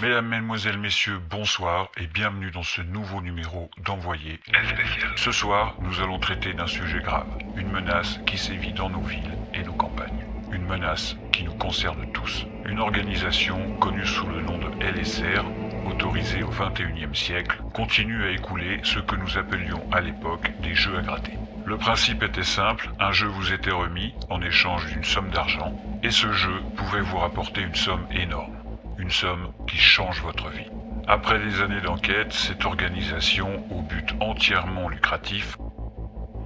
Mesdames, Mesdemoiselles, Messieurs, bonsoir et bienvenue dans ce nouveau numéro d'Envoyé spécial. Ce soir, nous allons traiter d'un sujet grave, une menace qui sévit dans nos villes et nos campagnes. Une menace qui nous concerne tous. Une organisation connue sous le nom de LSR, autorisée au XXIe siècle, continue à écouler ce que nous appelions à l'époque des jeux à gratter. Le principe était simple, un jeu vous était remis en échange d'une somme d'argent, et ce jeu pouvait vous rapporter une somme énorme. Une somme qui change votre vie. Après des années d'enquête, cette organisation, au but entièrement lucratif,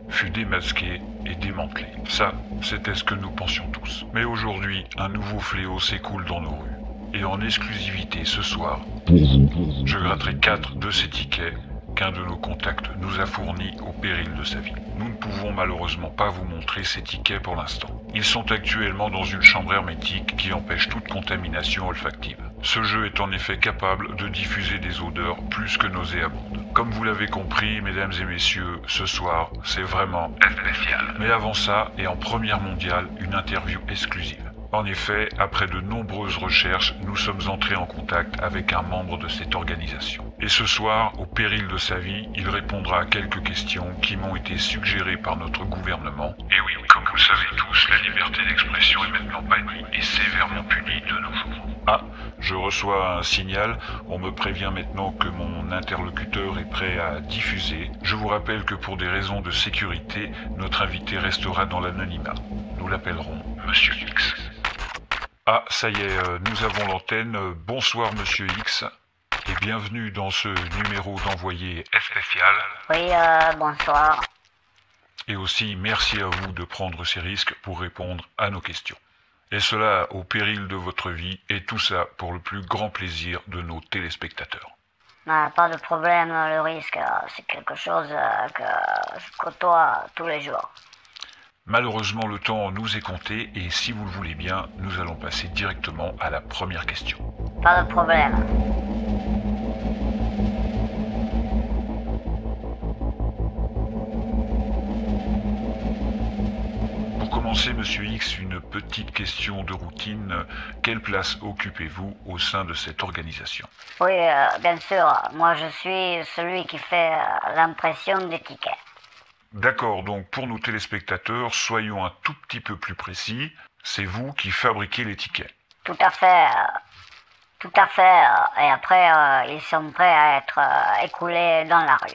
fut démasquée et démantelée. Ça, c'était ce que nous pensions tous. Mais aujourd'hui, un nouveau fléau s'écoule dans nos rues. Et en exclusivité ce soir, je gratterai 4 de ces tickets qu'un de nos contacts nous a fournis au péril de sa vie. Nous ne pouvons malheureusement pas vous montrer ces tickets pour l'instant. Ils sont actuellement dans une chambre hermétique qui empêche toute contamination olfactive. Ce jeu est en effet capable de diffuser des odeurs plus que nauséabondes. Comme vous l'avez compris, mesdames et messieurs, ce soir, c'est vraiment spécial. Mais avant ça, et en première mondiale, une interview exclusive. En effet, après de nombreuses recherches, nous sommes entrés en contact avec un membre de cette organisation. Et ce soir, au péril de sa vie, il répondra à quelques questions qui m'ont été suggérées par notre gouvernement. Et oui, comme vous le savez tous, la liberté d'expression est maintenant bannie et sévèrement punie de nos jours. Ah, je reçois un signal, on me prévient maintenant que mon interlocuteur est prêt à diffuser. Je vous rappelle que pour des raisons de sécurité, notre invité restera dans l'anonymat. Nous l'appellerons Monsieur X. Ah, ça y est, nous avons l'antenne. Bonsoir Monsieur X et bienvenue dans ce numéro d'Envoyé spécial. Oui, bonsoir. Et aussi merci à vous de prendre ces risques pour répondre à nos questions. Et cela au péril de votre vie et tout ça pour le plus grand plaisir de nos téléspectateurs. Pas de problème, le risque, c'est quelque chose que je côtoie tous les jours. Malheureusement, le temps nous est compté et si vous le voulez bien, nous allons passer directement à la première question. Pas de problème. Pour commencer, Monsieur X, une petite question de routine. Quelle place occupez-vous au sein de cette organisation? Oui, bien sûr, moi je suis celui qui fait l'impression des tickets. D'accord, donc pour nos téléspectateurs, soyons un tout petit peu plus précis. C'est vous qui fabriquez les tickets. Tout à fait. Et après, ils sont prêts à être écoulés dans la rue.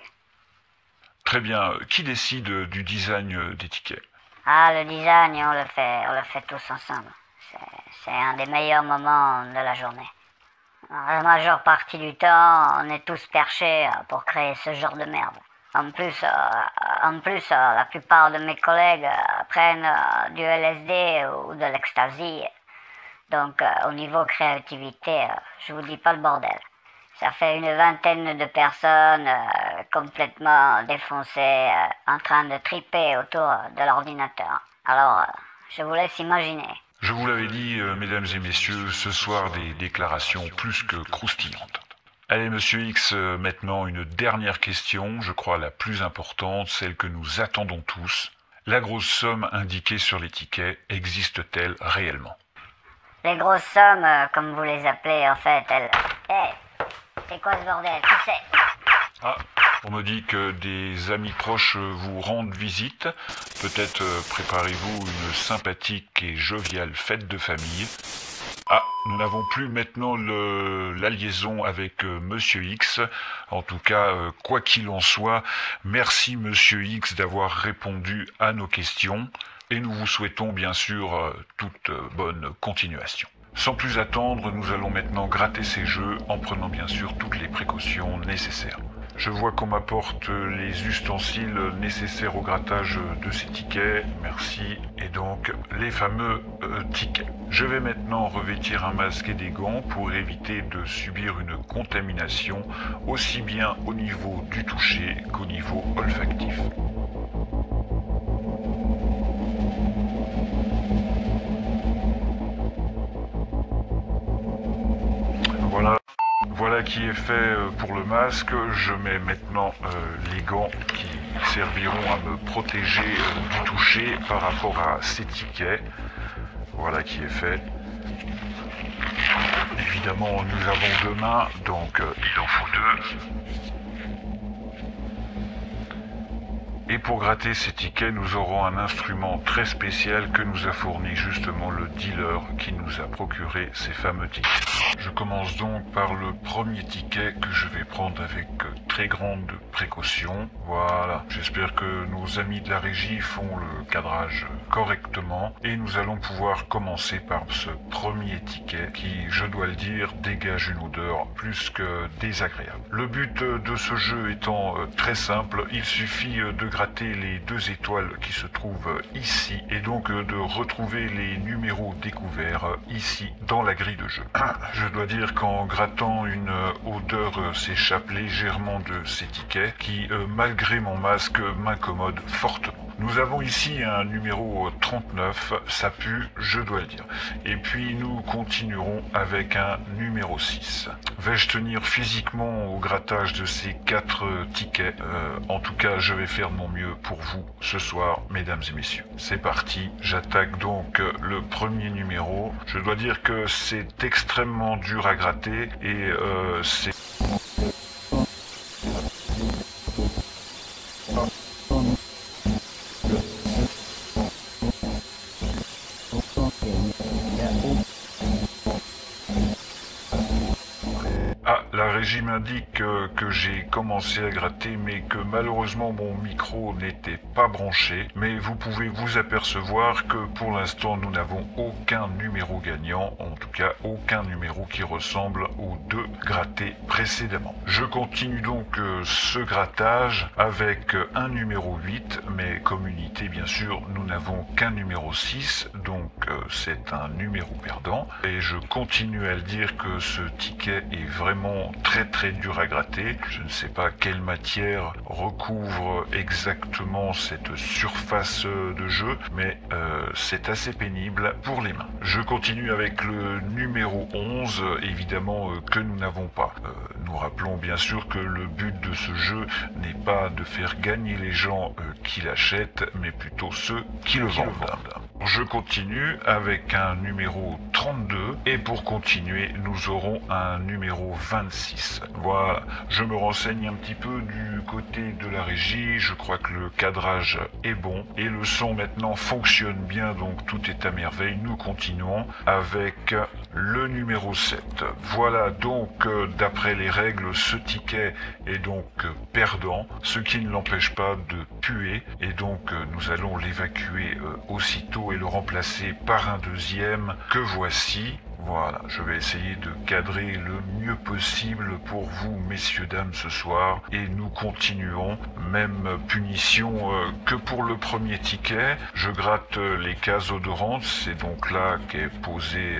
Très bien. Qui décide du design des tickets? Ah, le design, on le fait tous ensemble. C'est un des meilleurs moments de la journée. La majeure partie du temps, on est tous perchés pour créer ce genre de merde. En plus, la plupart de mes collègues prennent du LSD ou de l'ecstasy. Donc, au niveau créativité, je vous dis pas le bordel. Ça fait une vingtaine de personnes complètement défoncées, en train de triper autour de l'ordinateur. Alors, je vous laisse imaginer. Je vous l'avais dit, mesdames et messieurs, ce soir des déclarations plus que croustillantes. Allez, Monsieur X, maintenant une dernière question, je crois la plus importante, celle que nous attendons tous. La grosse somme indiquée sur les tickets existe-t-elle réellement? Les grosses sommes, comme vous les appelez, en fait, elles... c'est quoi ce bordel? Qui c'est? Ah, on me dit que des amis proches vous rendent visite. Peut-être préparez-vous une sympathique et joviale fête de famille. Ah, nous n'avons plus maintenant la liaison avec Monsieur X. En tout cas, quoi qu'il en soit, merci Monsieur X d'avoir répondu à nos questions. Et nous vous souhaitons bien sûr toute bonne continuation. Sans plus attendre, nous allons maintenant gratter ces jeux en prenant bien sûr toutes les précautions nécessaires. Je vois qu'on m'apporte les ustensiles nécessaires au grattage de ces tickets, merci, et donc les fameux tickets. Je vais maintenant revêtir un masque et des gants pour éviter de subir une contamination aussi bien au niveau du toucher qu'au niveau olfactif. Voilà qui est fait pour le masque. Je mets maintenant les gants qui serviront à me protéger du toucher par rapport à ces tickets. Voilà qui est fait. Évidemment, nous avons deux mains, donc il en faut deux. Et pour gratter ces tickets, nous aurons un instrument très spécial que nous a fourni justement le dealer qui nous a procuré ces fameux tickets. Je commence donc par le premier ticket que je vais prendre avec très grande précaution. Voilà, j'espère que nos amis de la régie font le cadrage correctement et nous allons pouvoir commencer par ce premier ticket qui, je dois le dire, dégage une odeur plus que désagréable. Le but de ce jeu étant très simple, il suffit de gratter les deux étoiles qui se trouvent ici et donc de retrouver les numéros découverts ici dans la grille de jeu. Je dois dire qu'en grattant, une odeur s'échappe légèrement de ces tickets qui, malgré mon masque, m'incommode fortement. Nous avons ici un numéro 39, ça pue, je dois le dire. Et puis nous continuerons avec un numéro 6. Vais-je tenir physiquement au grattage de ces 4 tickets? En tout cas, je vais faire de mon mieux pour vous ce soir, mesdames et messieurs. C'est parti, j'attaque donc le premier numéro. Je dois dire que c'est extrêmement dur à gratter et c'est... La régie m'indique que j'ai commencé à gratter mais que malheureusement mon micro n'était pas branché. Mais vous pouvez vous apercevoir que pour l'instant nous n'avons aucun numéro gagnant, en tout cas aucun numéro qui ressemble aux deux grattés précédemment. Je continue donc ce grattage avec un numéro 8, mais comme unité bien sûr nous n'avons qu'un numéro 6, donc c'est un numéro perdant. Et je continue à le dire que ce ticket est vraiment très dur à gratter. Je ne sais pas quelle matière recouvre exactement cette surface de jeu, mais c'est assez pénible pour les mains. Je continue avec le numéro 11, évidemment que nous n'avons pas. Nous rappelons bien sûr que le but de ce jeu n'est pas de faire gagner les gens qui l'achètent, mais plutôt ceux qui le vendent. Je continue avec un numéro 32 et pour continuer, nous aurons un numéro 26. Voilà, je me renseigne un petit peu du côté de la régie, je crois que le cadrage est bon et le son maintenant fonctionne bien, donc tout est à merveille. Nous continuons avec le numéro 7. Voilà donc d'après les règles, ce ticket est donc perdant, ce qui ne l'empêche pas de puer et donc nous allons l'évacuer aussitôt et le remplacer par un deuxième que voici. Voilà, je vais essayer de cadrer le mieux possible pour vous, messieurs, dames, ce soir. Et nous continuons, même punition que pour le premier ticket. Je gratte les cases odorantes, c'est donc là qu'est posée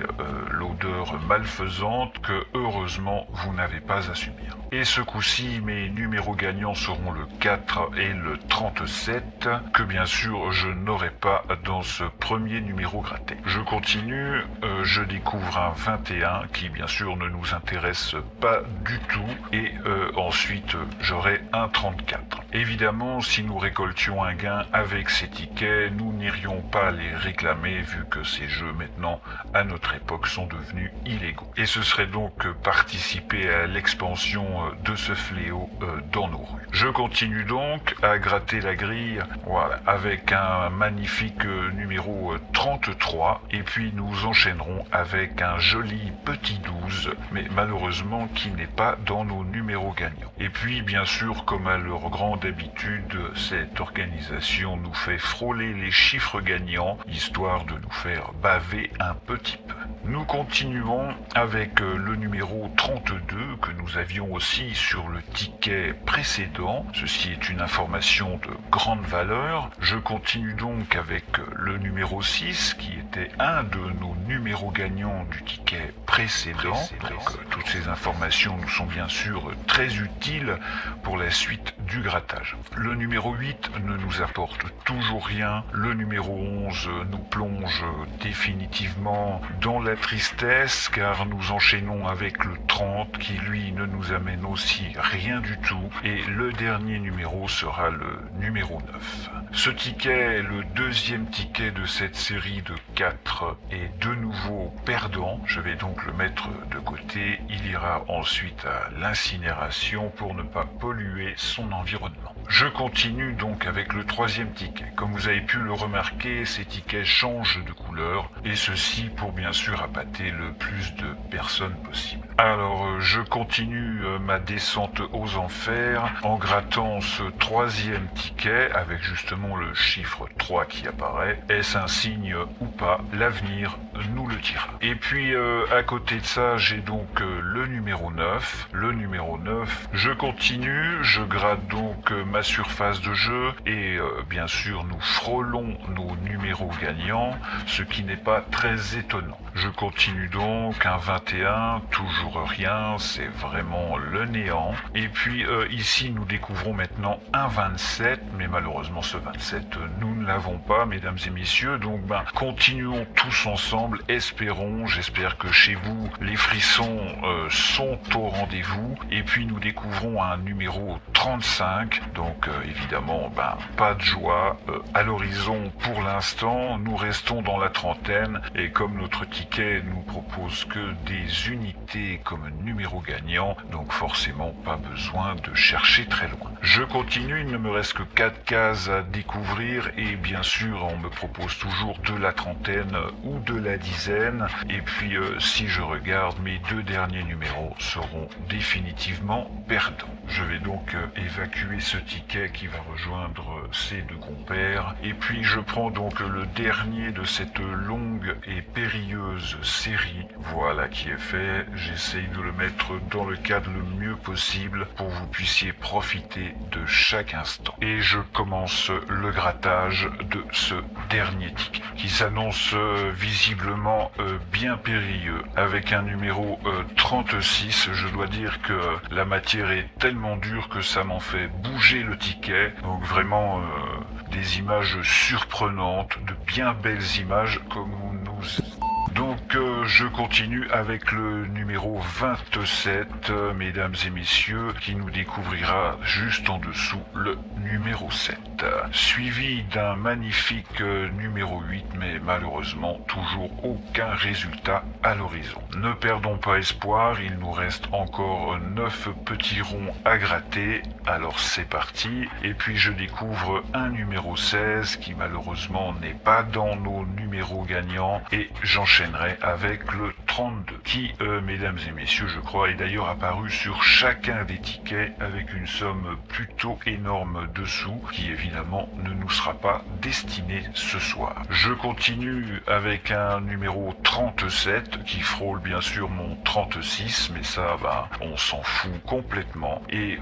l'odeur malfaisante que, heureusement, vous n'avez pas à subir. Et ce coup-ci, mes numéros gagnants seront le 4 et le 37, que bien sûr, je n'aurai pas dans ce premier numéro gratté. Je continue, je découvre un 21 qui bien sûr ne nous intéresse pas du tout et ensuite j'aurai un 34. Évidemment, si nous récoltions un gain avec ces tickets, nous n'irions pas les réclamer vu que ces jeux maintenant à notre époque sont devenus illégaux. Et ce serait donc participer à l'expansion de ce fléau dans nos rues. Je continue donc à gratter la grille, voilà, avec un magnifique numéro 33 et puis nous enchaînerons avec un joli petit 12, mais malheureusement qui n'est pas dans nos numéros gagnants. Et puis bien sûr, comme à leur grande habitude, cette organisation nous fait frôler les chiffres gagnants, histoire de nous faire baver un petit peu. Nous continuons avec le numéro 32 que nous avions aussi sur le ticket précédent. Ceci est une information de grande valeur. Je continue donc avec le numéro 6 qui était un de nos numéros gagnants du ticket précédent. Donc, toutes ces informations nous sont bien sûr très utiles pour la suite du grattage. Le numéro 8 ne nous apporte toujours rien. Le numéro 11 nous plonge définitivement dans la tristesse car nous enchaînons avec le 30 qui lui ne nous amène aussi rien du tout et le dernier numéro sera le numéro 9. Ce ticket est le deuxième ticket de cette série de 4 et de nouveau perdant. Je vais donc le mettre de côté. Il ira ensuite à l'incinération pour ne pas polluer son environnement. Je continue donc avec le troisième ticket. Comme vous avez pu le remarquer, ces tickets changent de couleur et ceci pour bien sûr appâter le plus de personnes possible. Alors je continue ma descente aux enfers en grattant ce troisième ticket avec justement le chiffre 3 qui apparaît. Est-ce un signe ou pas? L'avenir nous le dira. Et puis à côté de ça, j'ai donc le numéro 9. Le numéro 9, je continue, je gratte donc ma surface de jeu et bien sûr nous frôlons nos numéros gagnants, ce qui n'est pas très étonnant. Je continue donc un 21, toujours rien, c'est vraiment le néant. Et puis ici nous découvrons maintenant un 27, mais malheureusement ce 27 nous ne l'avons pas, mesdames et messieurs. Donc continuons tous ensemble, espérons, j'espère que chez vous les frissons sont au rendez-vous. Et puis nous découvrons un numéro 35, donc évidemment pas de joie à l'horizon pour l'instant. Nous restons dans la trentaine et comme notre ticket nous propose que des unités comme numéro gagnant, donc forcément pas besoin de chercher très loin. Je continue, il ne me reste que 4 cases à découvrir et bien sûr on me propose toujours de la trentaine ou de la dizaine. Et puis si je regarde, mes 2 derniers numéros seront définitivement perdants. Je vais donc évacuer ce ticket qui va rejoindre ces 2 compères. Et puis je prends donc le dernier de cette longue et périlleuse série. Voilà qui est fait. J'essaye de le mettre dans le cadre le mieux possible pour que vous puissiez profiter de chaque instant. Et je commence le grattage de ce dernier ticket qui s'annonce visiblement bien périlleux. Avec un numéro 36, je dois dire que la matière est tellement dure que ça m'en fait bouger le ticket. Donc vraiment des images surprenantes, de bien belles images comme nous... Donc je continue avec le numéro 27, mesdames et messieurs, qui nous découvrira juste en dessous le numéro 7. Suivi d'un magnifique numéro 8, mais malheureusement toujours aucun résultat à l'horizon. Ne perdons pas espoir, il nous reste encore 9 petits ronds à gratter, alors c'est parti. Et puis je découvre un numéro 16 qui malheureusement n'est pas dans nos numéros gagnants et j'enchaîne avec le 32 qui, mesdames et messieurs, je crois, est d'ailleurs apparu sur chacun des tickets avec une somme plutôt énorme dessous qui évidemment ne nous sera pas destinée ce soir. Je continue avec un numéro 37 qui frôle bien sûr mon 36, mais ça on s'en fout complètement. Et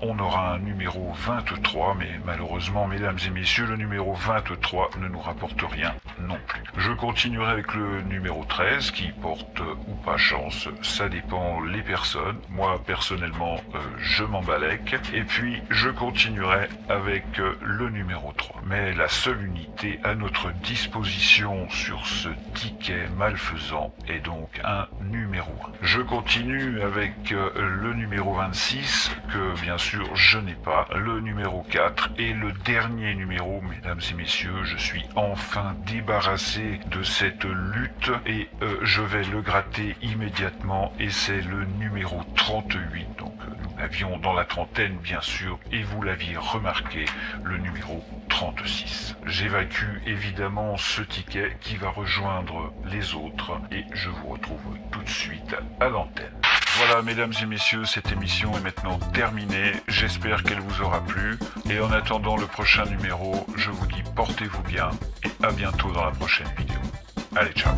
on aura un numéro 23, mais malheureusement, mesdames et messieurs, le numéro 23 ne nous rapporte rien non plus. Je continuerai avec le numéro 13 qui porte ou pas chance, ça dépend les personnes. Moi personnellement je m'en balèque. Et puis je continuerai avec le numéro 3. Mais la seule unité à notre disposition sur ce ticket malfaisant est donc un numéro 1. Je continue avec le numéro 26 que bien sûr je n'ai pas, le numéro 4 et le dernier numéro, mesdames et messieurs, je suis enfin débarrassé de cette lutte et je vais le gratter immédiatement et c'est le numéro 38. Donc nous l'avions dans la trentaine bien sûr et vous l'aviez remarqué, le numéro 36. J'évacue évidemment ce ticket qui va rejoindre les autres et je vous retrouve tout de suite à l'antenne. Voilà, mesdames et messieurs, cette émission est maintenant terminée. J'espère qu'elle vous aura plu. Et en attendant le prochain numéro, je vous dis portez-vous bien et à bientôt dans la prochaine vidéo. Allez, ciao.